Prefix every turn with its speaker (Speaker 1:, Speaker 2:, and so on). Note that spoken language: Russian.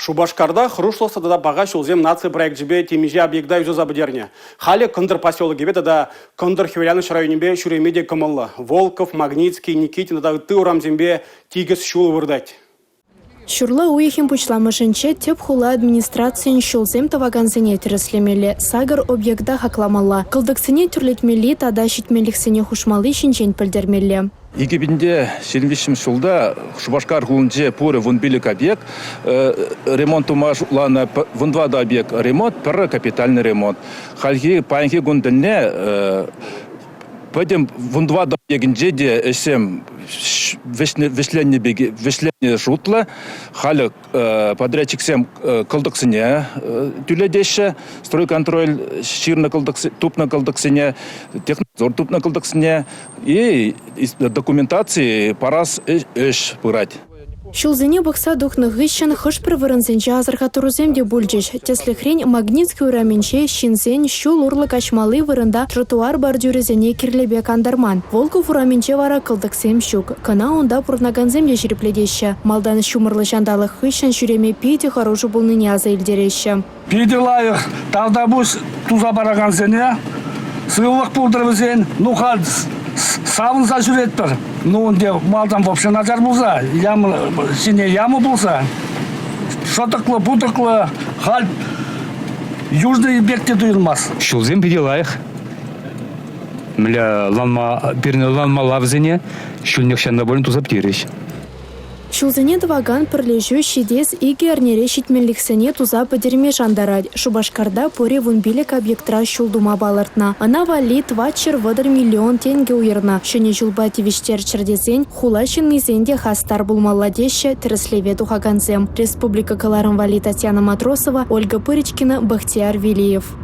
Speaker 1: Шубашкарда хрушлоса да бага шулзем нация проект жібе темеже объекта юзо забыдерне. Хали кондыр поселоге бе да кондыр хевеляныш районебе шуремеде кымылы. Волков, Магнитский, Никитин да ты урамзембе тигіз шул вырдать.
Speaker 2: Шурла уехим пучламышынче теп хула администрациян шулзем таваганзене тереслемеле. Сагар объекта хакламалла. Кылдыксыне түрлетмели тада шитмеликсене хушмалы шинчен пілдермеле.
Speaker 3: Египетінде 75 жылда Шубашкар ғылынже пуры вунбилик объект, ремонт умашлана вундвада объект ремонт, пірі капитальный ремонт. Халги паянхи гундіне пәдем вундвада объектінде де әсем вешленне жутлы, халі подрядчик сем кылдықсыне түледеші, стройконтроль ширны тупны кылдықсыне, технозор тупны кылдықсыне и документации парас эш пырать.
Speaker 2: Шулзене бақса духны ғышын хыш прывырынсенче азырға туруземде бульчеш. Теслихрень Магнитский ураменче шинсен шул урлы качмалы вырында тротуар бордюрезене кирлебе кандарман. Волков ураменче вара кылдыксем щук. Кына онда пурнаганземде жирепледеші. Малдан шумырлы жандалы хышын шуреме пейте хорошу булныне аза илдереші.
Speaker 4: Пейте лайық тавдабус туза бараганзене, сылық пулдырвызен, ну халдыз. Савынса жүретпір. Ну, онде малдан вообще назар болса, сине ямы болса, шотықлы, бұтықлы, хал южный бекте дұйылмас.
Speaker 5: Шулзем беделайық. Мля ланма лавзене, шулнек шанда болын тузап тереш.
Speaker 2: Шулзене дваган пірлежу шидес иге арнере шитмеліксене туза падерме жандарад. Шубашкарда поре вунбилек объектра шулдума балартна. Ана валит вачер вадыр миллион тенге уйырна. Шыне жулба тивиштер чердесен, хулашын мизенде хастар булмалладеші тіреслеве тухаганзем. Республика Каларым вали Татьяна Матросова, Ольга Пыричкина, Бахтияр Велиев.